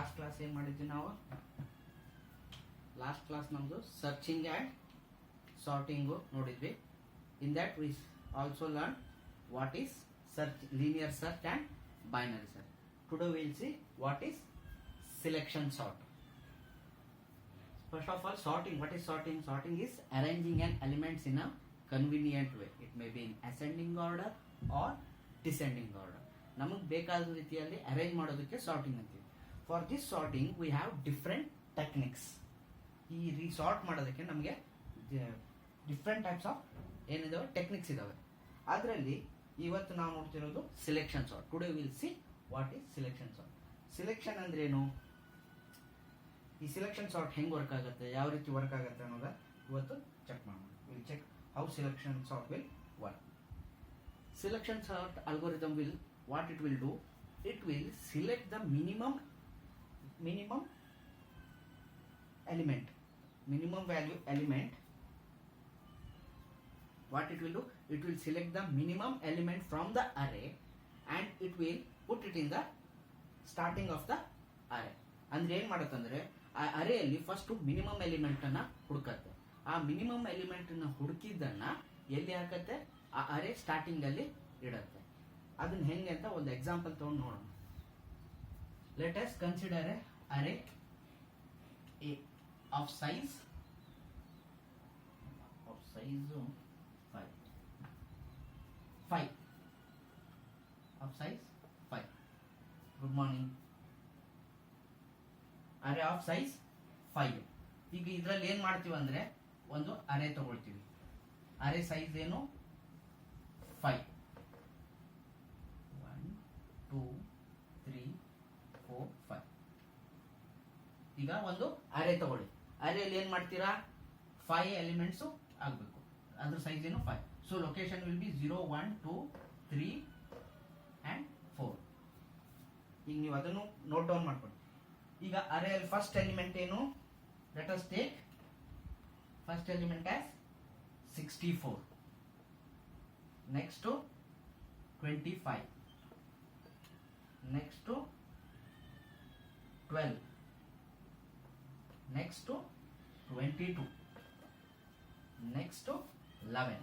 Last class ಏನು ಮಾಡಿದ್ವಿ ನಾವು? ಲಾಸ್ಟ್ ಕ್ಲಾಸ್ ನಮ್ಮದು ಸರ್ಚಿಂಗ್ ಆ್ಯಂಡ್ ಸಾರ್ಟಿಂಗು ನೋಡಿದ್ವಿ. In that we also learn what is search, linear search and binary search. Today we will see what is selection sort. First of all, sorting. What is sorting? Sorting is arranging an elements in a convenient way. It may be in ascending order or descending order. ನಮಗೆ ಬೇಕಾದ ರೀತಿಯಲ್ಲಿ arrange ಮಾಡೋದಕ್ಕೆ sorting ಅಂತೀವಿ. For this sorting we have different techniques. ಈ sort ಮಾಡೋದಕ್ಕೆ ನಮಗೆ different types of ಏನಿದಾವೆ techniques ಇದಾವೆ. ಅದರಲ್ಲಿ ಇವತ್ತು ನಾವು ನೋಡ್ತಿರೋದು selection sort. Today will see what is selection sort. Selection ಅಂದ್ರೆ ಏನು, ಈ ಸಿಲೆಕ್ಷನ್ ಸಾರ್ಟ್ ಹೆಂಗ್ ವರ್ಕ್ ಆಗುತ್ತೆ, ಯಾವ ರೀತಿ ವರ್ಕ್ ಆಗುತ್ತೆ ಅನ್ನೋದ ಇವತ್ತು ಚೆಕ್ ಮಾಡೋಣ. Will check how selection sort will work. Selection sort algorithm will, what it will do, it will select the minimum element, minimum value element. What it will do, it will select the minimum element from the array and it will put it in the starting of the array. ಅಂದ್ರೆ ಏನ್ ಮಾಡುತ್ತಂದ್ರೆ ಆ ಅರೇಯಲ್ಲಿ first minimum element ಅನ್ನ ಹುಡುಕತ್ತೆ. ಆ minimum element ಅನ್ನ ಹುಡುಕಿದ್ದನ್ನ ಎಲ್ಲಿ ಹಾಕತ್ತೆ, ಆ ಅರೇ starting ಅಲ್ಲಿ ಇಡತ್ತೆ. ಅದನ್ನ ಹೆಂಗೆ ಅಂತ ಒಂದು ಎಕ್ಸಾಂಪಲ್ ತಗೊಂಡು ನೋಡೋಣ. Let us consider A array of size 5 of size 5. Good morning. Array of size 5. ಈಗ ಇದ್ರಲ್ಲಿ ಏನ್ ಮಾಡ್ತೀವಿ ಅಂದ್ರೆ ಒಂದು ಅರೇ ತಗೊಳ್ತೀವಿ. ಅರೇ ಸೈಜ್ ಏನು 5. 1 2 3 4 5. ಈಗ ಒಂದು ಅರೇ ತಗೊಳ್ಳಿ. ಅರೇಲಿ ಏನ್ ಮಾಡ್ತೀರಾ, 5 ಎಲಿಮೆಂಟ್ಸ್ ಆಗ್ಬೇಕು. ಅದ್ರ ಸೈಜ್ ಏನು 5. So location will be 0 1 2 3 and 4. ಈಗ ನೀವು ಅದನ್ನು ನೋಟ್ ಡೌನ್ ಮಾಡ್ಕೊಳ್ಳಿ. ಈಗ ಅರೇಯಲ್ಲಿ ಫಸ್ಟ್ ಎಲಿಮೆಂಟ್ ಏನು, let us take first element as 64. Next 25, next 12, next 22, next 11.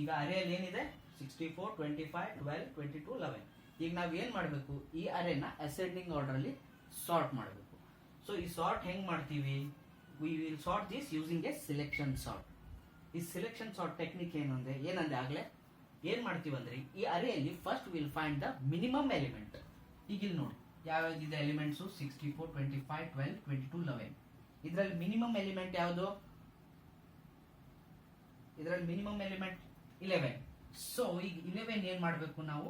ಈಗ ಅರೇಯಲ್ಲಿ ಏನಿದೆ 64 25 12 22 11. ಈಗ ನಾವು ಏನ್ ಮಾಡಬೇಕು, ಈ ಅರೇನ ಅಸೆಂಡಿಂಗ್ ಆರ್ಡರ್ ಅಲ್ಲಿ ಸಾರ್ಟ್ ಮಾಡಬೇಕು. ಸೊ ಈ ಸಾರ್ಟ್ ಹೆಂಗ್ ಮಾಡ್ತೀವಿ, we will sort this using a selection sort. ಈ ಸಿಲೆಕ್ಷನ್ ಸಾರ್ಟ್ ಟೆಕ್ನಿಕ್ ಏನಂದ್ರೆ ಆಗ್ಲೇ ಏನ್ ಮಾಡ್ತೀವಿ ಅಂದ್ರೆ ಈ ಅರೇಯಲ್ಲಿ first will find the minimum element. ಈಗ ಇಲ್ಲಿ ನೋಡಿ ಯಾವ್ಯಾವ್ದಿದೆ ಎಲಿಮೆಂಟ್ಸ್ 64 25 12 22 11. ಇದರಲ್ಲಿ ಮಿನಿಮಮ್ ಎಲಿಮೆಂಟ್ ಯಾವುದು, ಇದರಲ್ಲಿ ಮಿನಿಮಮ್ ಎಲಿಮೆಂಟ್ 11. ಸೊ ಈಗ 11 ಏನ್ ಮಾಡಬೇಕು, ನಾವು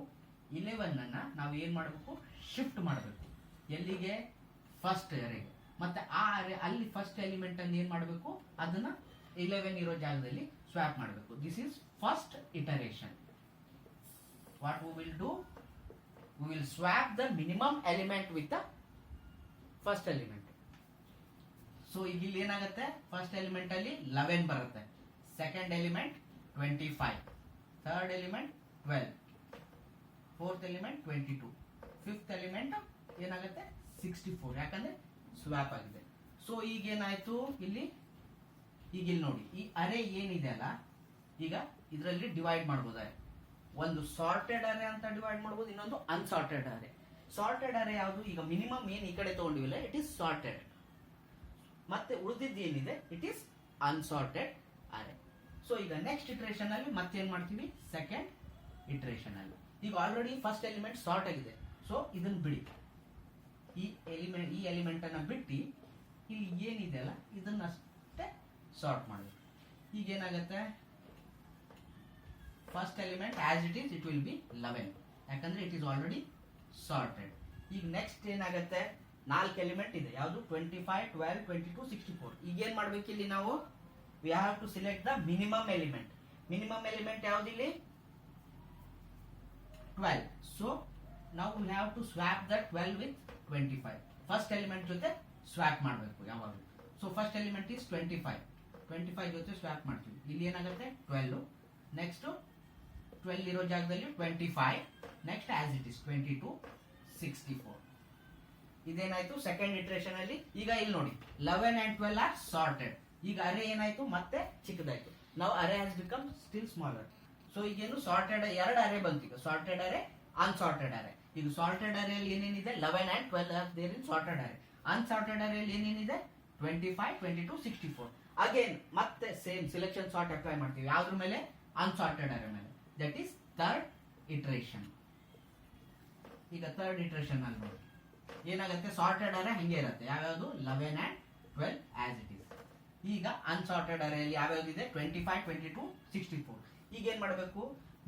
11 ಅನ್ನ ನಾವು ಏನ್ ಮಾಡಬೇಕು, ಶಿಫ್ಟ್ ಮಾಡಬೇಕು. ಎಲ್ಲಿಗೆ, ಫಸ್ಟ್ ಅರೇಗೆ. ಮತ್ತೆ ಆ ಅರೇ ಅಲ್ಲಿ ಫಸ್ಟ್ ಎಲಿಮೆಂಟ್ ಅನ್ನು ಏನ್ ಮಾಡಬೇಕು, ಅದನ್ನ 11 ಇರೋ ಜಾಗದಲ್ಲಿ ಸ್ವಾಪ್ ಮಾಡಬೇಕು. This is first iteration. What we will do, we will swap the minimum element with the first element. So ಈಗ ಇಲ್ಲಿ ಏನಾಗುತ್ತೆ, ಫಸ್ಟ್ ಎಲಿಮೆಂಟ್ ಅಲ್ಲಿ 11 ಬರುತ್ತೆ, second element 25, third element 12, fourth element 22, fifth element ಏನಾಗುತ್ತೆ 64, ಯಾಕಂದ್ರೆ ಸ್ವಾಪ್ ಆಗಿದೆ. So ಈಗ ಏನಾಯ್ತು ಇಲ್ಲಿ, ಈಗ ಇಲ್ಲಿ ನೋಡಿ ಈ ಅರೇ ಏನಿದೆ ಅಲ್ಲ, ಈಗ ಇದರಲ್ಲಿ ಡಿವೈಡ್ ಮಾಡಬಹುದು. ಒಂದು ಸಾರ್ಟೆಡ್ ಅರೇ ಅಂತ ಡಿವೈಡ್ ಮಾಡಬಹುದು, ಇನ್ನೊಂದು ಅನ್ಸಾರ್ಟೆಡ್ ಅರೇ. ಸಾರ್ಟೆಡ್ ಅರೇ ಯಾವುದು, ಈಗ ಮಿನಿಮಮ್ ಏನ್ ಈ ಕಡೆ ತಗೊಂಡಿವಿಲ್ಲ, ಇಟ್ ಈಸ್ ಸಾರ್ಟೆಡ್. ಮತ್ತೆ ಉಳಿದಿದ್ದು ಏನಿದೆ, it is assorted array. So ಈಗ ನೆಕ್ಸ್ಟ್ ಇಟರೇಷನ್ ಅಲ್ಲಿ ಮತ್ತೇನ್ ಮಾಡ್ತೀವಿ, ಸೆಕೆಂಡ್ ಇಟರೇಷನ್ ಅಲ್ಲಿ. ಈಗ ಆಲ್ರೆಡಿ ಫಸ್ಟ್ ಎಲಿಮೆಂಟ್ ಸಾರ್ಟ್ ಆಗಿದೆ, ಸೊ ಇದನ್ನ ಬಿಡಿ, ಈ ಎಲಿಮೆಂಟ್ ಅನ್ನ ಬಿಟ್ಟು ಇಲ್ಲಿ ಏನಿದೆ ಅಲ್ಲ ಇದನ್ನಷ್ಟೇ ಸಾರ್ಟ್ ಮಾಡಬೇಕು. ಈಗ ಏನಾಗುತ್ತೆ, first element as it is it will be 11, ಯಾಕಂದ್ರೆ ಇಟ್ ಈಸ್ ಆಲ್ರೆಡಿ ಸಾರ್ಟೆಡ್. ಈಗ ನೆಕ್ಸ್ಟ್ ಏನಾಗುತ್ತೆ, 4 ಎಲಿಮೆಂಟ್ ಇದೆ, ಯಾವುದು 25 12 22 64. ಈಗ ಏನ್ ಮಾಡ್ಬೇಕು, ಇಲ್ಲಿ ನಾವು we have to select the minimum element. Minimum element ಯಾವ್ದು ಇಲ್ಲಿ 12. ಸೊ ನಾವು we have to swap the 12 with 25. First element ಜೊತೆ ಸ್ವಾಪ್ ಮಾಡಬೇಕು ಯಾವಾಗಲೂ. ಸೊ ಫಸ್ಟ್ ಎಲಿಮೆಂಟ್ ಇಸ್ 25 ಜೊತೆ ಸ್ವಾಪ್ ಮಾಡ್ತೀವಿ. ಇಲ್ಲಿ ಏನಾಗುತ್ತೆ 12, ನೆಕ್ಸ್ಟ್ 12 ಇರೋ ಜಾಗದಲ್ಲಿ 25, ನೆಕ್ಸ್ಟ್ ಆಸ್ ಇಟ್ ಇಸ್ 22 64. ಇದೇನಾಯ್ತು ಸೆಕೆಂಡ್ ಇಟ್ರೇಷನ್ ಅಲ್ಲಿ. ಈಗ ಇಲ್ಲಿ ನೋಡಿ 11 and 12 ಆರ್ ಸಾರ್ಟೆಡ್. ಈಗ ಅರೆ ಏನಾಯ್ತು ಮತ್ತೆ ಚಿಕ್ಕದಾಯ್ತು. ನಾವು ಅರೆ has become still smaller. So ಈಗೇನು ಸಾರ್ಟೆಡ್ ಎರಡು ಅರೆ ಬಂತು. ಈಗ ಸಾರ್ಟೆಡ್ ಅರೆ, ಅನ್ಸಾರ್ಟೆಡ್ ಅರೆ. ಈಗ ಸಾರ್ಟೆಡ್ ಅರೆಯಲ್ಲಿ ಏನೇನಿದೆ 11 and 12 are there in sorted array. Unsorted ಅರೆಯಲ್ಲಿ ಏನೇನಿದೆ 25, 22, 64. ಅಗೇನ್ ಮತ್ತೆ ಸೇಮ್ ಸಿಲೆಕ್ಷನ್ ಸಾರ್ಟ್ ಅಪ್ಲೈ ಮಾಡ್ತೀವಿ. ಯಾವ್ದ್ರ ಮೇಲೆ? ಅನ್ಸಾರ್ಟೆಡ್ ಅರೆ ಮೇಲೆ. That is third iteration. ಈಗ ಥರ್ಡ್ ಇಟ್ರೇಷನ್ ಅಲ್ಲಿ ನೋಡಿ ಏನಾಗುತ್ತೆ, ಸಾರ್ಟೆಡ್ ಅರೆ ಹಂಗೆ ಇರುತ್ತೆ. ಯಾವ್ಯಾವುದು 11 and 12 ಆಸ್ ಇಟ್ ಈಸ್. ಈಗ ಅನ್ಸಾರ್ಟೆಡ್ ಅರೆಯಲ್ಲಿ ಯಾವ್ಯಾವ್ದಿದೆ 25, 22, 64. ಈಗ ಏನ್ ಮಾಡಬೇಕು,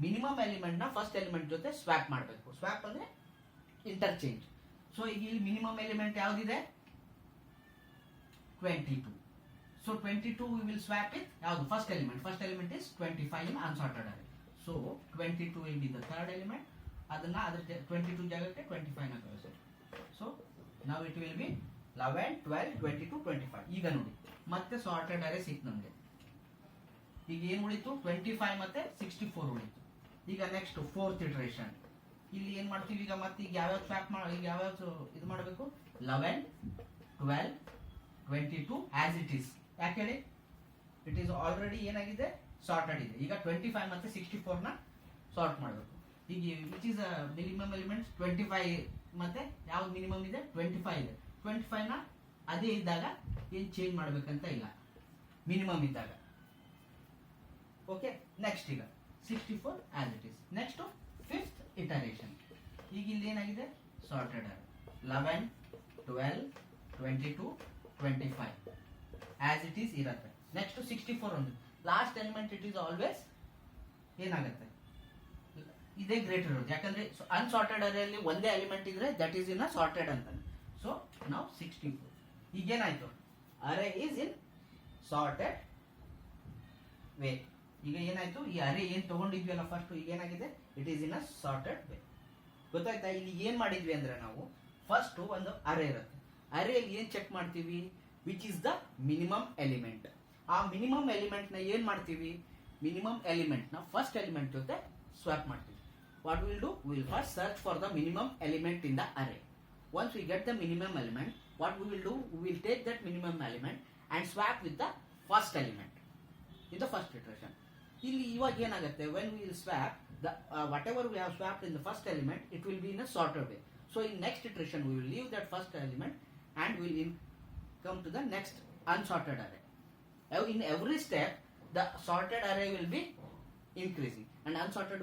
ಮಿನಿಮಮ್ ಎಲಿಮೆಂಟ್ ನ ಫಸ್ಟ್ ಎಲಿಮೆಂಟ್ ಜೊತೆ ಸ್ವ್ಯಾಪ್ ಮಾಡಬೇಕು. ಸ್ವ್ಯಾಪ್ ಅಂದ್ರೆ ಇಂಟರ್ಚೇಂಜ್. ಸೊ ಈಗ ಇಲ್ಲಿ ಮಿನಿಮಮ್ ಎಲಿಮೆಂಟ್ ಯಾವ್ದಿದೆ 22. So 22 we will swap it ಯಾವುದು first element. First element is 25 in unsorted array. So 22 will be the third element. ಅದನ್ನ ಅದ್ರ 22 ಜಾಗಕ್ಕೆ 25 ನ ಕಳಿಸಿ. So now it will be 11, 12, 22, 25. ಈಗ ನೋಡಿ ಮತ್ತೆ ಸಾರ್ಟೆಡ್ ಅರೆ ಸಿಕ್ತು ನಮಗೆ. ಈಗ ಏನ್ ಉಳಿತು 25 ಮತ್ತೆ 64 ಉಳಿತು. ಈಗ ನೆಕ್ಸ್ಟ್ ಫೋರ್ತ್ ಇಟರೇಷನ್. ಇಲ್ಲಿ ಏನ್ ಮಾಡ್ತೀವಿ ಈಗ ಮತ್ತೆ ಈಗ ಯಾವ್ಯಾವ ಸ್ವ್ಯಾಪ್ ಈಗ ಯಾವ್ಯಾವ ಇದು ಮಾಡಬೇಕು 11, 12, 22 ಆಸ್ ಇಟ್ ಈಸ್. ಯಾಕೆ ಹೇಳಿ, ಇಟ್ ಈಸ್ ಆಲ್ರೆಡಿ ಏನಾಗಿದೆ ಸಾರ್ಟೆಡ್ ಇದೆ. ಈಗ 25 ಮತ್ತೆ 64 ನ ಸಾರ್ಟ್ ಮಾಡಬೇಕು. ಈಗ ವಿಚ್ ಈಸ್ ಮಿನಿಮಮ್ ಎಲಿಮೆಂಟ್ಸ್ 25 ಮತ್ತೆ ಯಾವ್ದು ಮಿನಿಮಮ್ ಇದೆ 25 ಇದೆ. 25 ನ ಅದೇ ಇದ್ದಾಗ ಏನ್ ಚೇಂಜ್ ಮಾಡ್ಬೇಕಂತ ಇಲ್ಲ, ಮಿನಿಮಮ್ ಇದ್ದಾಗ. ಓಕೆ, ನೆಕ್ಸ್ಟ್ ಈಗ 64 as it is. Next fifth iteration. ಈಗ ಇಲ್ಲಿ ಏನಾಗಿದೆ sorted array 11, 12, 22, 25 as it is ಇರುತ್ತೆ. ನೆಕ್ಸ್ಟ್ 64 ಒಂದು last element. It is always ಏನಾಗುತ್ತೆ ಇದೇ ಗ್ರೇಟರ್ ಇರೋದು. ಯಾಕಂದ್ರೆ ಅನ್ಸಾರ್ಟೆಡ್ ಅರೆಯಲ್ಲಿ ಒಂದೇ ಎಲಿಮೆಂಟ್ ಇದ್ರೆ that is in a sorted ಅಂತಾನೆ. ಸೊ ನಾವು 64. ಈಗೇನಾಯ್ತು ಅರೆ ಈಸ್ ಇನ್ ಸಾರ್ಟೆಡ್ ವೇ. ಈಗ ಏನಾಯ್ತು ಈ ಅರೆ ಏನ್ ತಗೊಂಡಿದ್ವಿ ಫಸ್ಟ್, ಈಗ ಏನಾಗಿದೆ it is in a sorted way. ಗೊತ್ತಾಯ್ತಾ? ಇಲ್ಲಿ ಏನ್ ಮಾಡಿದ್ವಿ ಅಂದ್ರೆ ನಾವು ಫಸ್ಟ್ ಒಂದು ಅರೆ ಇರುತ್ತೆ. ಅರೆಯಲ್ಲಿ ಏನ್ ಚೆಕ್ ಮಾಡ್ತೀವಿ which is the minimum element. ಆ ಮಿನಿಮಮ್ ಎಲಿಮೆಂಟ್ ನ ಏನ್ ಮಾಡ್ತೀವಿ, ಮಿನಿಮಮ್ ಎಲಿಮೆಂಟ್ ನ ಫಸ್ಟ್ ಎಲಿಮೆಂಟ್ ಜೊತೆ ಸ್ವಾಪ್ ಮಾಡ್ತೀವಿ. What will do, will first search for the minimum element in the array. Once we get the minimum element, what we will do, we will take that minimum element and swap with the first element in the first iteration. ಇಲ್ಲಿ ಇವಾಗ ಏನಾಗುತ್ತೆ, when we will swap the whatever we have swapped in the first element, it will be in a sorted way. So in next iteration we will leave that first element and we will come to the next unsorted array. In every step the sorted array will be increasing and unsorted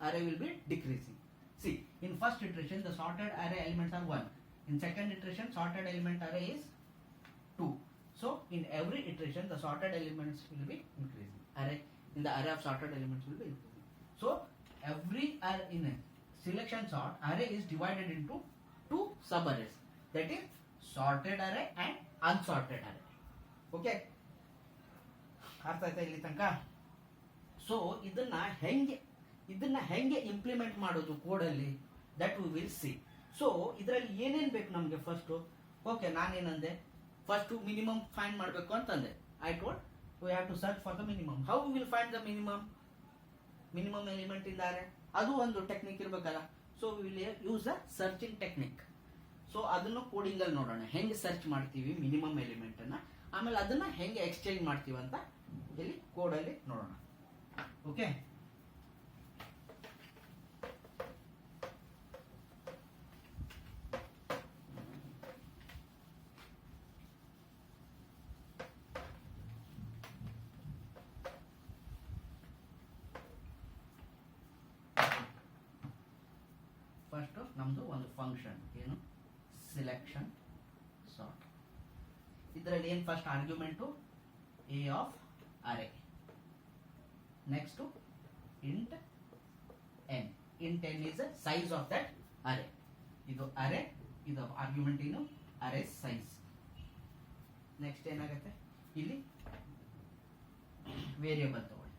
array will be decreasing. See, in first iteration the sorted array elements are 1. In second iteration sorted element array is 2. So in every iteration the sorted elements will be increasing. Array in the array of sorted elements will be increasing. So every in a selection sort array is divided into 2 sub arrays. That is sorted array and unsorted array. Okay, ಅರ್ಥ ಆಯ್ತಾ ಇಲ್ಲಿ ತನಕ? So ಇದನ್ನ ಹೆಂಗೆ implement ಮಾಡೋದು ಕೋಡಲ್ಲಿ, that we will see. So ಇದರಲ್ಲಿ ಏನೇನ್ ಬೇಕು ನಮ್ಗೆ ಫಸ್ಟ್. ಓಕೆ, ನಾನೇನಂದೆ ಫಸ್ಟ್ ಮಿನಿಮಮ್ ಫೈಂಡ್ ಮಾಡಬೇಕು ಅಂತಂದೆ. I told we have to search for the minimum. How we will find the minimum element ಇದ್ದಾರೆ, ಅದು ಒಂದು ಟೆಕ್ನಿಕ್ ಇರ್ಬೇಕಲ್ಲ. So we will use the searching technique. So ಅದನ್ನು ಕೋಡಿಂಗ್ ಅಲ್ಲಿ ನೋಡೋಣ, ಹೆಂಗೆ ಸರ್ಚ್ ಮಾಡ್ತೀವಿ ಮಿನಿಮಮ್ ಎಲಿಮೆಂಟ್ ಅನ್ನ, ಆಮೇಲೆ ಅದನ್ನ ಹೆಂಗೆ ಎಕ್ಸ್ಚೇಂಜ್ ಮಾಡ್ತೀವಿ ಅಂತ ಇಲ್ಲಿ ಕೋಡಲ್ಲಿ ನೋಡೋಣ. ಓಕೆ, ಫಸ್ಟ್ ನಮ್ದು ಒಂದು ಫಂಕ್ಷನ್ ಏನು, ಸಿಲೆಕ್ಷನ್ ಸಾರ್ಟ್. ಇದರಲ್ಲಿ ಏನು ಫಸ್ಟ್ ಆರ್ಗ್ಯುಮೆಂಟು ಎ ಆಫ್ ಅರೆ, next int N. Int N is size of that ಅರೆ. ಇದು ಅರೆ, ಇದು ಆರ್ಗ್ಯುಮೆಂಟ್ ಏನು ಅರೆ ಸೈಜ್. ನೆಕ್ಸ್ಟ್ ಏನಾಗುತ್ತೆ ಇಲ್ಲಿ ವೇರಿಯೇಬಲ್ ತಗೊಳ್ಳಿ,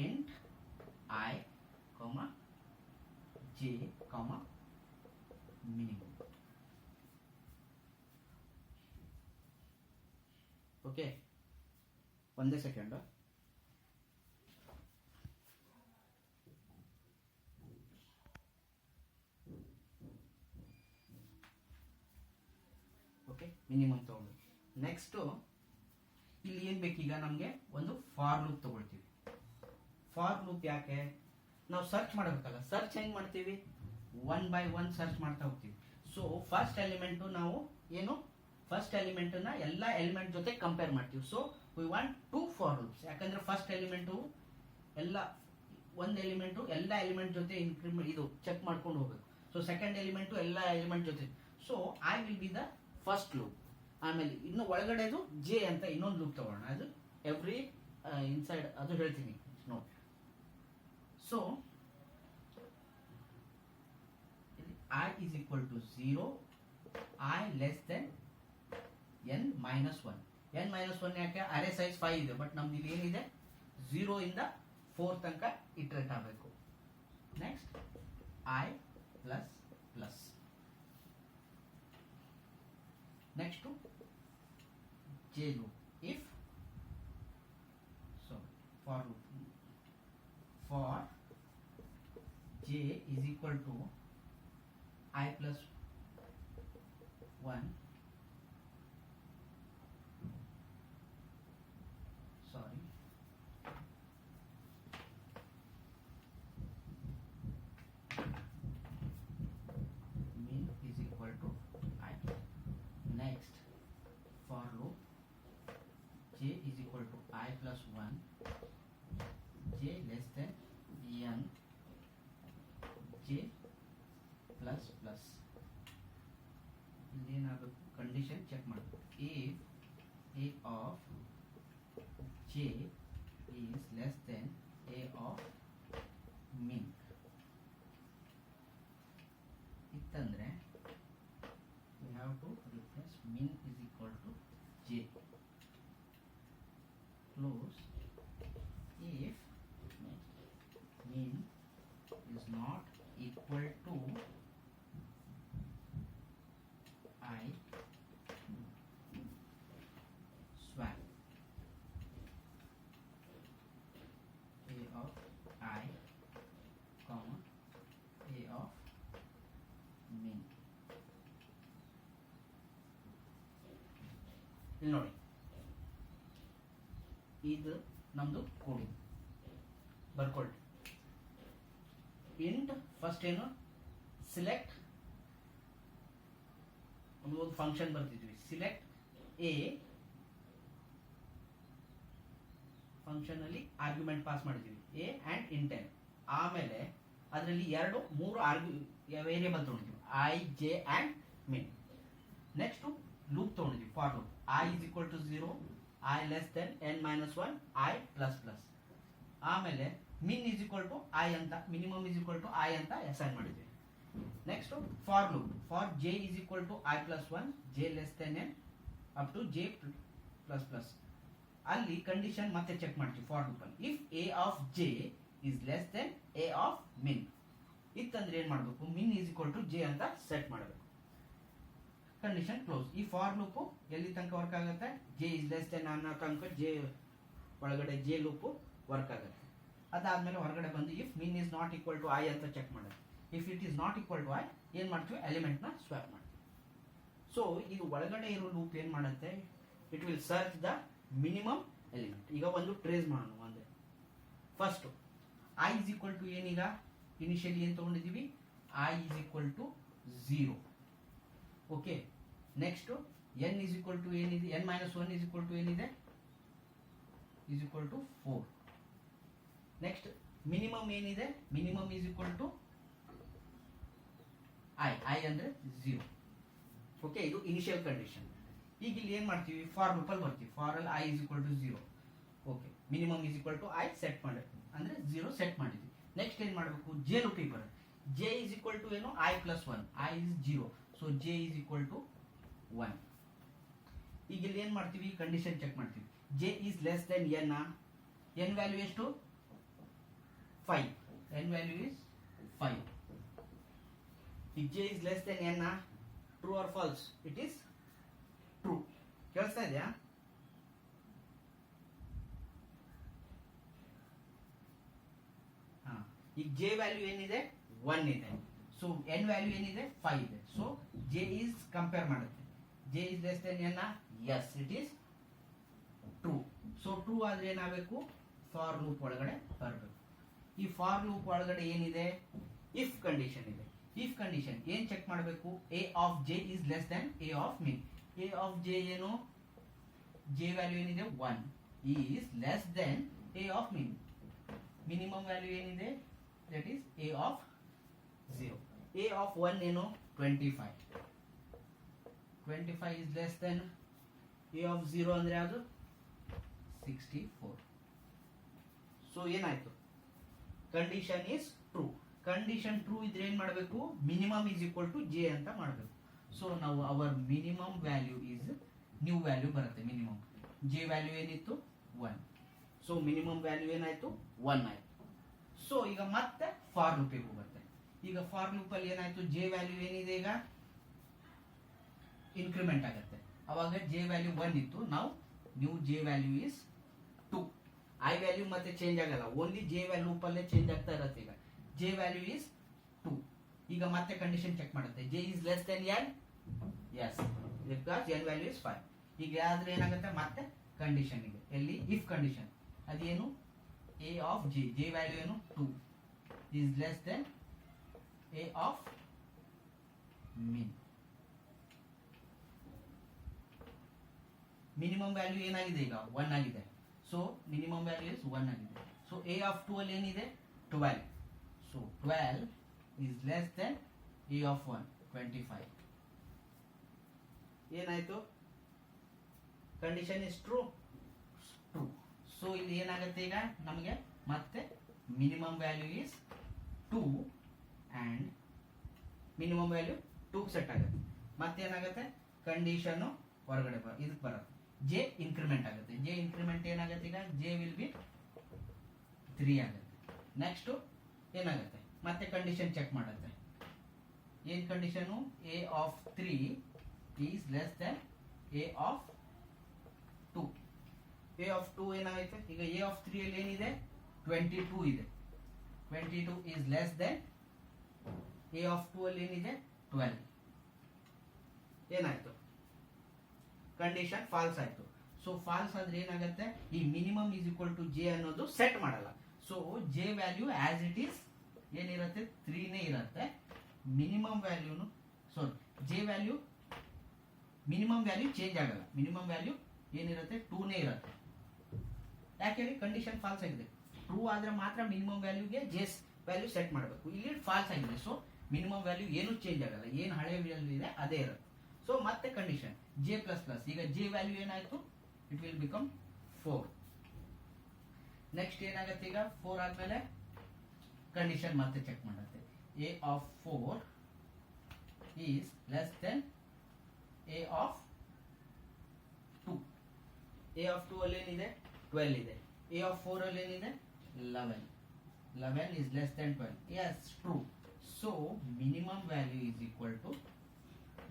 int I J minimum. Okay, ಒಂದೇ ಸೆಕೆಂಡ್. ಓಕೆ, ಮಿನಿಮಮ್ ತಗೊಂಡು ನೆಕ್ಸ್ಟು ಇಲ್ಲಿ ಏನು ಬೇಕೀಗ ನಮಗೆ ಒಂದು ಫಾರ್ ಲೂಪ್ ತಗೊಳ್ತೀವಿ. ಫಾರ್ ಲೂಪ್ ಯಾಕೆ? ನಾವು ಸರ್ಚ್ ಮಾಡಬೇಕಲ್ಲ, ಸರ್ಚ್ ಹೆಂಗ್ ಮಾಡ್ತೀವಿ? 1 by 1 ಸರ್ಚ್ ಮಾಡ್ತಾ ಹೋಗ್ತೀವಿ. ಸೊ ಫಸ್ಟ್ ಎಲಿಮೆಂಟು ನಾವು ಏನು, ಫಸ್ಟ್ ಎಲಿಮೆಂಟನ್ನ ಎಲ್ಲ ಎಲಿಮೆಂಟ್ ಜೊತೆ ಕಂಪೇರ್ ಮಾಡ್ತೀವಿ. So we want 2 for loops, ಯಾಕಂದ್ರೆ ಫಸ್ಟ್ ಎಲಿಮೆಂಟು ಎಲ್ಲ ಒಂದು ಎಲಿಮೆಂಟು ಎಲ್ಲ ಎಲಿಮೆಂಟ್ ಜೊತೆ ಇನ್ಕ್ರಿಮೆಂಟ್ ಇದು ಚೆಕ್ ಮಾಡ್ಕೊಂಡು ಹೋಗ್ಬೇಕು. ಸೊ ಸೆಕೆಂಡ್ ಎಲಿಮೆಂಟು ಎಲ್ಲ ಎಲಿಮೆಂಟ್ ಜೊತೆ. So I will be the first loop. ಆಮೇಲೆ ಇನ್ನು ಒಳಗಡೆದು ಜೆ ಅಂತ ಇನ್ನೊಂದು ಲೂಪ್ ತಗೋಣ. ಅದು ಎವ್ರಿ ಇನ್ಸೈಡ್ ಅದು ಹೇಳ್ತೀನಿ ನೋಡಿ. So I is equal to 0, I less than n minus 1. n minus 1 ಯಾಕೆ? ಅರೆ ಸೈಜ್ 5 ಇದೆ, ಬಟ್ ನಮ್ದು ಇಲ್ಲಿ ಏನಿದೆ 0 ಇಂದ 4 ತನಕ ಇಟ್ರೇಟ್ ಆಗಬೇಕು. Next I plus plus. Next j loop. If so for loop for j is equal to I plus 1, sorry, min is equal to I. Next for loop j is equal to I plus 1, j less than n, j plus plus. ಇಲ್ಲೇನಾಗಬೇಕು? Condition check ಮಾಡಬೇಕು. If a of j is less than A of min ಇತ್ತಂದ್ರೆ we have to replace min is equal to j. Close. If min is not equal to I swap a of I comma a of min. ಇಲ್ಲಿ ನೋಡಿ, ಇದು ನಮ್ದು coding ಬರ್ಕೊಳ್ರಿ. Int first ಏನು, select ಒಂದು function ಬರ್ತಿದ್ವಿ, select a function ಅಲ್ಲಿ argument pass ಮಾಡಿದ್ವಿ ಎ ಅಂಡ್ ಇಂಟೆನ್. ಆಮೇಲೆ ಅದರಲ್ಲಿ 3 ವೇರಿಯೇಬಲ್ ತಗೊಂಡಿದ್ವಿ, i j and min. Next loop ತಗೊಂಡಿದ್ವಿ, for loop i is equal to 0, i less than n minus 1, i plus plus. ಆಮೇಲೆ min is equal to I ಅಂತ, minimum is equal to I ಅಂತ assign ಮಾಡಿದ್ವಿ. Next for loop for J is equal to i plus 1, j less than n up to j plus plus. ಅಲ್ಲಿ condition ಮತ್ತೆ check ಮಾಡ್ತೀವಿ for loop ಅಲ್ಲಿ. If a of j is less than A of min ಇತ್ತಂದ್ರೆ ಏನ್ ಮಾಡಬೇಕು? Min is equal to J ಅಂತ set ಮಾಡಬೇಕು. Condition close. ಈ ಫಾರ್ ಲೂಪ್ ಎಲ್ಲಿ ತನಕ ವರ್ಕ್ ಆಗುತ್ತೆ? ಜೆ ಇಸ್ ಲೆಸ್ ದೆನ್ ಅನ್ನೋ ತನಕ ಜೆ ಒಳಗಡೆ ಜೆ ಲೂಪ್ ವರ್ಕ್ ಆಗುತ್ತೆ. ಅದಾದ್ಮೇಲೆ ಹೊರಗಡೆ ಬಂದು if min is not equal to I ಅಂತ ಚೆಕ್ ಮಾಡೋದು. If it is not equal to I ಏನ್ ಮಾಡ್ತೀವಿ? ಎಲಿಮೆಂಟ್ ನ ಸ್ವಾಪ್ ಮಾಡ್ತೀವಿ. ಸೊ ಇದು ಒಳಗಡೆ ಇರೋ ಲೂಪ್ ಏನ್ ಮಾಡುತ್ತೆ? It will search the minimum element. ಈಗ ಒಂದು ಟ್ರೇಸ್ ಮಾಡೋಣ. ಒಂದೇ first i is equal to ಏನೀಗ ಇನಿಷಿಯಲಿ ಏನ್ ತಗೊಂಡಿದೀವಿ? I is equal to 0. Okay. Next n is equal to ಏನಿದೆ? N minus 1 is equal to ಏನಿದೆ? Is equal to 4. Next minimum ಏನಿದೆ? Minimum is equal to i ಅಂದ್ರೆ 0. Okay, ಇದು initial condition. ಈಗ ಇಲ್ಲಿ ಏನ್ ಮಾಡ್ತೀವಿ? ಫಾರ್ ಲೂಪ್ ಅಲ್ಲಿ ಬರ್ತೀವಿ. ಫಾರ್ ಅಲ್ಲಿ I is equal to 0. Okay, minimum is equal to I set ಮಾಡಿದ್ವಿ, ಅಂದ್ರೆ 0 ಸೆಟ್ ಮಾಡಿದ್ವಿ. ನೆಕ್ಸ್ಟ್ ಏನ್ ಮಾಡಬೇಕು? ಜೆ ಲೂಪ್ ಗೆ ಬರುತ್ತೆ. ಜೆ ಇಸ್ ಈಕ್ವಲ್ ಟು ಏನು? I plus 1, I is 0, so J is equal to 1. ಈಗ ಇಲ್ಲಿ ಏನ್ ಮಾಡ್ತೀವಿ? ಕಂಡೀಷನ್ ಚೆಕ್ ಮಾಡ್ತೀವಿ. J is less than N. N value ಎಷ್ಟು? 5. n value is 5. If j is less than n, true or false? It is true. ಕೇಳಿಸ್ತಾ ಇದೆಯಾ? ಈಗ j value ಏನಿದೆ? 1 ಇದೆ. ಸೊ n ವ್ಯಾಲ್ಯೂ ಏನಿದೆ? 5 ಇದೆ. ಸೊ j is ಕಂಪೇರ್ ಮಾಡುತ್ತೆ. J is less than N yes it is true. So true ಆದ್ರೆ ಏನಾಗಬೇಕು, ಫಾರ್ ಲೂಪ್ ಒಳಗಡೆ ಬರಬೇಕು. ಈ ಫಾರ್ ಲೂಪ್ ಒಳಗಡೆ ಏನಿದೆ, ಇಫ್ ಕಂಡೀಷನ್ ಇದೆ. ಇಫ್ ಕಂಡೀಷನ್ ಏನ್ ಚೆಕ್ ಮಾಡಬೇಕು, a of j is less than A of min. A of j ಏನು, ಜೆ ವ್ಯಾಲ್ಯೂ ಏನಿದೆ 1 is less than A of min. Minimum value ಏನಿದೆ, that is a of 0. A of 1 ಏನು 25. 25 is less than a of 0 ಅಂದ್ರೆ ಯಾವುದು 64. ಸೊ ಏನಾಯ್ತು, condition is true. Condition true ಇದ್ರೆ ಏನ್ ಮಾಡಬೇಕು, minimum is equal to J ಅಂತ ಮಾಡಬೇಕು. ಸೊ ನಾವು our minimum value is new value ಬರುತ್ತೆ. ಮಿನಿಮಮ್ ಜೆ ವ್ಯಾಲ್ಯೂ ಏನಿತ್ತು 1. ಸೊ ಮಿನಿಮಮ್ ವ್ಯಾಲ್ಯೂ ಏನಾಯ್ತು 1 ಆಯ್ತು. ಸೊ ಈಗ ಮತ್ತೆ ಫಾರ್ ಲೂಪಿಗೆ ಹೋಗುತ್ತೆ. ಈಗ ಫಾರ್ ಲೂಪ್ ಅಲ್ಲಿ ಏನಾಯ್ತು, ಜೆ ವ್ಯಾಲ್ಯೂ ಏನಿದೆ ಈಗ ಇನ್ಕ್ರಿಮೆಂಟ್ ಆಗುತ್ತೆ. ಅವಾಗ ಜೆ ವ್ಯಾಲ್ಯೂ 1 ಇತ್ತು, ನಾವು new J value is 2. I value ಮತ್ತೆ ಚೇಂಜ್ ಆಗಲ್ಲ, ಓನ್ಲಿ ಜೆ ವ್ಯಾಲ್ಯೂ ಲೂಪ್ ಅಲ್ಲೇ ಚೇಂಜ್ ಆಗ್ತಾ ಇರುತ್ತೆ. ಈಗ ಜೆ ವ್ಯಾಲ್ಯೂ ಇಸ್ 2. ಈಗ ಮತ್ತೆ ಕಂಡೀಷನ್ ಚೆಕ್ ಮಾಡುತ್ತೆ, J is less than N, yes, because N value is 5. ಈಗ ಆದ್ರೆ ಏನಾಗುತ್ತೆ, ಮತ್ತೆ ಕಂಡೀಷನ್ ಇದೆ ಎಲ್ಲಿ, ಇಫ್ ಕಂಡೀಷನ್. ಅದೇನು, A of J, J value ಏನು 2 is less than A of min. Minimum value ಏನಾಗಿದೆ ಈಗ 1 ಆಗಿದೆ. ಸೊ ಮಿನಿಮಮ್ ವ್ಯಾಲ್ಯೂ ಇಸ್ 1 ಆಗಿದೆ. ಸೊ ಎ ಆಫ್ 2 ಅಲ್ಲಿ ಏನಿದೆ 12. So 12 is less than A of 1 25. ಏನಾಯ್ತು, condition is true. True. So ಇಲ್ಲಿ ಏನಾಗುತ್ತೆ ಈಗ ನಮಗೆ ಮತ್ತೆ minimum value is 2 and minimum value 2 set ಆಗುತ್ತೆ. ಮತ್ತೇನಾಗುತ್ತೆ, ಕಂಡೀಷನ್ ಹೊರಗಡೆ ಇದಕ್ಕೆ ಬರುತ್ತೆ, ಜೆ ಇನ್ಕ್ರಿಮೆಂಟ್ ಆಗುತ್ತೆ. ಜೆ ಇನ್ಕ್ರಿಮೆಂಟ್ ಏನಾಗುತ್ತೆ, ಈಗ ಜೆ ವಿಲ್ ಬಿ 3 ಆಗುತ್ತೆ. ನೆಕ್ಸ್ಟ್ ಏನಾಗುತ್ತೆ, ಮತ್ತೆ ಕಂಡೀಷನ್ ಚೆಕ್ ಮಾಡುತ್ತೆ. ಏನ್ condition, A of 3 is less than A of 2. A of 2 ಏನಾಗುತ್ತೆ, ಈಗ ಎ ಆಫ್ 3 ಅಲ್ಲಿ ಏನಿದೆ 22 ಇದೆ. 22 is less than A of 2 ಅಲ್ಲಿ ಏನಿದೆ 12. ಏನಾಯ್ತು, ಕಂಡೀಷನ್ ಫಾಲ್ಸ್ ಆಯ್ತು. ಸೊ ಫಾಲ್ಸ್ ಆದ್ರೆ ಏನಾಗುತ್ತೆ, ಈ minimum is equal to j ಅನ್ನೋದು ಸೆಟ್ ಮಾಡಲ್ಲ. So j value as it is ಏನಿರುತ್ತೆ 3ನೇ ಇರುತ್ತೆ. ಮಿನಿಮಮ್ ವ್ಯಾಲ್ಯೂನು j value minimum value change ಆಗಲ್ಲ. ಮಿನಿಮಮ್ ವ್ಯಾಲ್ಯೂ ಏನಿರುತ್ತೆ 2ನೇ ಇರುತ್ತೆ. ಯಾಕೆ, ಕಂಡೀಷನ್ ಫಾಲ್ಸ್ ಆಗಿದೆ. ಟ್ರೂ ಆದ್ರೆ ಮಾತ್ರ ಮಿನಿಮಮ್ ವ್ಯಾಲ್ಯೂಗೆ ಜೆ ವ್ಯಾಲ್ಯೂ ಸೆಟ್ ಮಾಡಬೇಕು. ಇಲ್ಲಿ ಫಾಲ್ಸ್ ಆಗಿದೆ. ಸೊ ಮಿನಿಮಮ್ ವ್ಯಾಲ್ಯೂ ಏನು ಚೇಂಜ್ ಆಗಲ್ಲ, ಏನು ಹಳೆ ವ್ಯಾಲ್ಯೂ ಇದೆ ಅದೇ ಇರುತ್ತೆ. ಸೊ ಮತ್ತೆ ಕಂಡೀಷನ್ ಜೆ ಪ್ಲಸ್ ಪ್ಲಸ್, ಈಗ ಜೆ ವ್ಯಾಲ್ಯೂ ಏನಾಯ್ತು, ಇಟ್ ವಿಲ್ ಬಿಕಮ್ 4. ನೆಕ್ಸ್ಟ್ ಏನಾಗುತ್ತೆ, ಈಗ 4 ಆದ್ಮೇಲೆ ಕಂಡೀಷನ್ ಮತ್ತೆ ಚೆಕ್ ಮಾಡುತ್ತೆ. A of 4 is less than A of 2. A of 2 ಅಲ್ಲಿ ಏನಿದೆ 12 ಇದೆ. ಎ ಆಫ್ 4 ಅಲ್ಲಿ ಏನಿದೆ 11. 11 is less than 12. Yes, true. So minimum value is equal to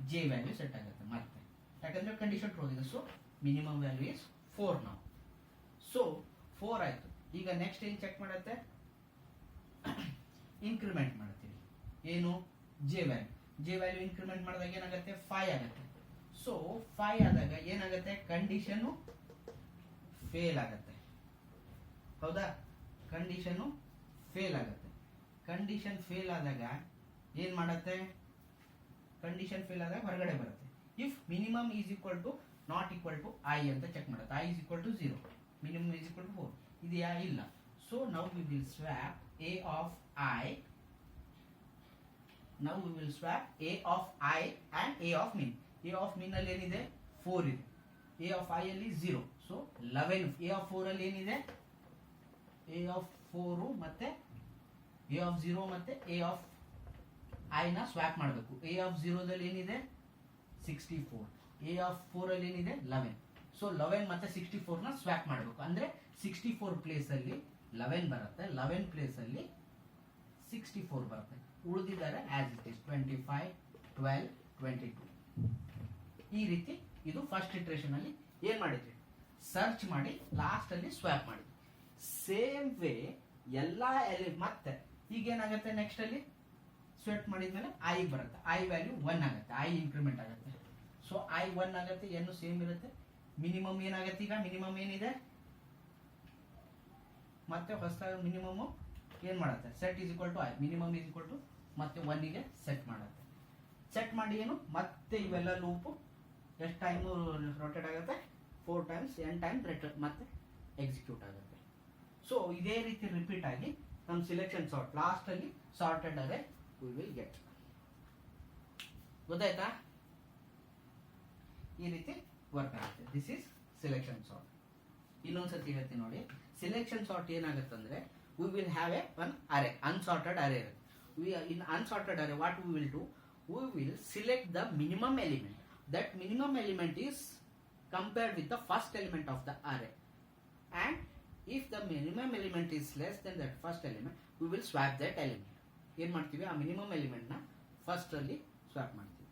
J value set ಆಗುತ್ತೆ ಮತ್ತೆ. ಯಾಕಂದ್ರೆ ಕಂಡೀಷನ್ ಟ್ರೂ ಆಗಿದೆ. ಸೊ ಮಿನಿಮಮ್ ವ್ಯಾಲ್ಯೂ ಇಸ್ 4 ನಾವು. ಸೊ 4 ಆಯ್ತು. ಈಗ ನೆಕ್ಸ್ಟ್ ಏನ್ ಚೆಕ್ ಮಾಡುತ್ತೆ, ಇನ್ಕ್ರಿಮೆಂಟ್ ಮಾಡ್ತೀವಿ. ಏನು, j value. J value increment ಮಾಡಿದಾಗ ಏನಾಗುತ್ತೆ 5 ಆಗುತ್ತೆ. ಸೊ 5 ಆದಾಗ ಏನಾಗುತ್ತೆ, ಕಂಡೀಷನ್ ಫೇಲ್ ಆಗುತ್ತೆ. ಹೌದಾ, ಕಂಡೀಷನ್ ಫೇಲ್ ಆಗುತ್ತೆ. ಕಂಡೀಷನ್ ಫೇಲ್ ಆದಾಗ ಏನ್ ಮಾಡುತ್ತೆ, ಕಂಡೀಷನ್ ಫೇಲ್ ಆದಾಗ ಹೊರಗಡೆ ಬರುತ್ತೆ. If minimum is equal to not equal to I ಅಂತ ಚೆಕ್ ಮಾಡುತ್ತೆ. I is equal to 0, minimum is equal to 4 ಇದೆಯಾ, ಇಲ್ಲ. So now we will swap a of i. Now we will swap a of i and a of min. A of min ಅಲ್ಲಿ ಏನಿದೆ 4 ಇದೆ. A of I ಅಲ್ಲಿ 0. So 11. A of 4 ಅಲ್ಲಿ ಏನಿದೆ, A of 4 ಮತ್ತೆ A of 0 ಮತ್ತೆ A of I ನ swap ಮಾಡಬೇಕು. ಎ ಆಫ್ 0 ದಲ್ಲಿ ಏನಿದೆ 64. ಎ ಆಫ್ 4 ಅಲ್ಲಿ ಏನಿದೆ 11. ಸೊ 11 ಮತ್ತೆ 64 ನ ಸ್ವ್ಯಾಪ್ ಮಾಡಬೇಕು. ಅಂದ್ರೆ 64 ಪ್ಲೇಸ್ ಅಲ್ಲಿ 11 ಬರುತ್ತೆ, 11 ಪ್ಲೇಸ್ ಅಲ್ಲಿ 64 ಬರುತ್ತೆ. ಉಳಿದಿದ್ದಾರೆ ಆಸ್ ಇಟ್ ಇಸ್ 25, 12, 22. ಈ ರೀತಿ ಇದು ಫಸ್ಟ್ ಇಟರೇಷನ್ ಅಲ್ಲಿ ಏನ್ ಮಾಡಿದ್ವಿ, ಸರ್ಚ್ ಮಾಡಿ ಲಾಸ್ಟ್ ಅಲ್ಲಿ ಸ್ವ್ಯಾಪ್ ಮಾಡಿದ್ವಿ. ಸೇಮ್ ವೇ ಎಲ್ಲಾ ಮತ್ತೆ ಈಗ ಏನಾಗುತ್ತೆ, ನೆಕ್ಸ್ಟ್ ಅಲ್ಲಿ ಸ್ವೆಟ್ ಮಾಡಿದ್ಮೇಲೆ ಐ ಬರುತ್ತೆ. ಐ ವ್ಯಾಲ್ಯೂ 1 ಆಗುತ್ತೆ, ಐ ಇನ್ಕ್ರಿಮೆಂಟ್ ಆಗುತ್ತೆ. ಸೊ ಐ 1 ಆಗುತ್ತೆ, ಎನ್ ಸೇಮ್ ಇರುತ್ತೆ. ಮಿನಿಮಮ್ ಏನಾಗುತ್ತೆ, ಈಗ ಮಿನಿಮಮ್ ಏನಿದೆ ಮತ್ತೆ ಹೊಸದಾಗಿ ಮಿನಿಮಮ್ ಏನ್ ಮಾಡುತ್ತೆ, set is equal to I, minimum is equal to ಮತ್ತೆ 1ಗೆ ಸೆಟ್ ಮಾಡುತ್ತೆ. ಸೆಟ್ ಮಾಡಿ ಏನು ಮತ್ತೆ ಇವೆಲ್ಲ ಲೂಪು ಎಷ್ಟು ಟೈಮ್ ರೊಟೇಟ್ ಆಗುತ್ತೆ, 4 ಟೈಮ್ಸ್ n ಟೈಮ್ ಮತ್ತೆ ಎಕ್ಸಿಕ್ಯೂಟ್ ಆಗುತ್ತೆ. ಸೊ ಇದೇ ರೀತಿ ರಿಪೀಟ್ ಆಗಿ ನಮ್ಮ ಸಿಲೆಕ್ಷನ್ ಸಾರ್ಟ್ ಲಾಸ್ಟ್ ಅಲ್ಲಿ ಸಾರ್ಟೆಡ್ ಅರೆ ವಿ ವಿಲ್ ಗೆಟ್. ಗೊತ್ತಾಯ್ತಾ? ಈ ರೀತಿ ವರ್ಕ್ ಆಗುತ್ತೆ. This is selection sort. ಇನ್ನೊಂದ್ಸತಿ ಹೇಳ್ತೀನಿ ನೋಡಿ. ಸಿಲೆಕ್ಷನ್ ಸಾರ್ಟ್ ಏನಾಗುತ್ತೆ ಅಂದ್ರೆ we will have A one ಅರೆ, ಅನ್ಸಾರ್ಟೆಡ್ ಅರೆ ಇರುತ್ತೆ. In unsorted array, what we will do, we will select the minimum element. That minimum element is compared with the first element of the array, and if the minimum element is less than that first element, we will swap that element. ಏನು ಮಾಡ್ತೀವಿ, ಆ minimum element ನ first ಅಲ್ಲಿ swap ಮಾಡ್ತೀವಿ.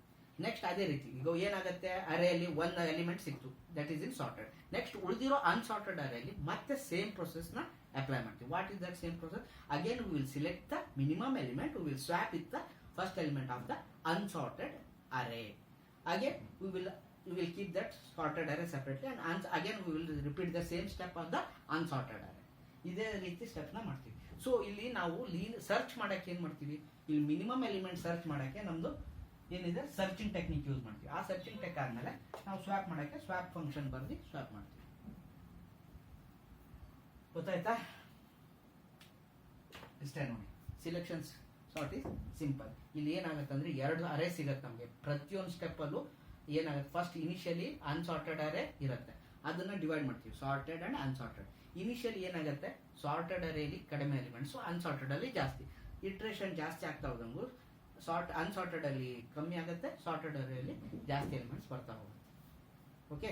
Next ಅದೇ ರೀತಿ ಈಗ ಏನಾಗುತ್ತೆ, ಅರೇಯಲ್ಲಿ ಒಂದು ಎಲಿಮೆಂಟ್ ಸಿಕ್ತು, that is in sorted. Next ಉಳಿದಿರೋ ಅನ್ಸಾರ್ಟೆಡ್ ಅರೇಯಲ್ಲಿ ಮತ್ತೆ ಸೇಮ್ ಪ್ರೊಸೆಸ್ ನ ಅಪ್ಲೈ ಮಾಡ್ತೀವಿ. What is that same process? Again we will select the minimum element, V will swap with the first element of the assorted array. Again we will keep that sorted array separately, and again we will repeat the same step on the unsorted array. ಇದೇ ರೀತಿ step ನ ಮಾಡ್ತೀವಿ. So ಇಲ್ಲಿ ನಾವು search ಮಾಡಕ್ಕೆ ಏನ್ ಮಾಡ್ತೀವಿ, ಇಲ್ಲಿ ಮಿನಿಮಮ್ ಎಲಿಮೆಂಟ್ ಸರ್ಚ್ ಮಾಡಕ್ಕೆ ನಮ್ದು ಏನಿದೆ ಸರ್ಚಿಂಗ್ ಟೆಕ್ನಿಕ್ ಯೂಸ್ ಮಾಡ್ತೀವಿ. ಆ ಸರ್ಚಿಂಗ್ ಟೆಕ್ ಆದ್ಮೇಲೆ ನಾವು ಸ್ವಾಪ್ ಮಾಡಕ್ಕೆ ಸ್ವಾಪ್ ಫಂಕ್ಷನ್ ಬರ್ದು ಸ್ವಾಪ್ ಮಾಡ್ತೀವಿ. ಗೊತ್ತಾಯ್ತಾ? ಇಷ್ಟೇ ನೋಡಿ. ಸಿಲೆಕ್ಷನ್ಸ್ ಸಾರ್ಟ್ ಇಸ್ ಸಿಂಪಲ್. ಇಲ್ಲಿ ಏನಾಗುತ್ತೆ ಅಂದ್ರೆ 2 ಅರೇ ಸಿಗುತ್ತೆ ನಮಗೆ. ಪ್ರತಿಯೊಂದು ಸ್ಟೆಪ್ ಅಲ್ಲೂ ಏನಾಗುತ್ತೆ, ಫಸ್ಟ್ ಇನಿಷಿಯಲಿ ಅನ್ಸಾರ್ಟೆಡ್ ಅರೇ ಇರುತ್ತೆ, ಅದನ್ನ ಡಿವೈಡ್ ಮಾಡ್ತೀವಿ ಸಾರ್ಟೆಡ್ ಅಂಡ್ ಅನ್ಸಾರ್ಟೆಡ್. ಇನಿಷಿಯಲಿ ಏನಾಗುತ್ತೆ, ಸಾರ್ಟೆಡ್ ಅರೇಲಿ ಕಡಿಮೆ ಎಲಿಮೆಂಟ್ಸ್, ಅನ್ಸಾರ್ಟೆಡ್ ಅಲ್ಲಿ ಜಾಸ್ತಿ. ಇಟ್ರೇಷನ್ ಜಾಸ್ತಿ ಆಗ್ತಾ ಹೋದಂಗು ಅನ್ಸಾರ್ಟೆಡ್ ಅಲ್ಲಿ ಕಮ್ಮಿ ಆಗುತ್ತೆ, ಸಾರ್ಟೆಡ್ ಅರೇಲಿ ಜಾಸ್ತಿ ಎಲಿಮೆಂಟ್ಸ್ ಬರ್ತಾ ಹೋಗುತ್ತೆ. ಓಕೆ.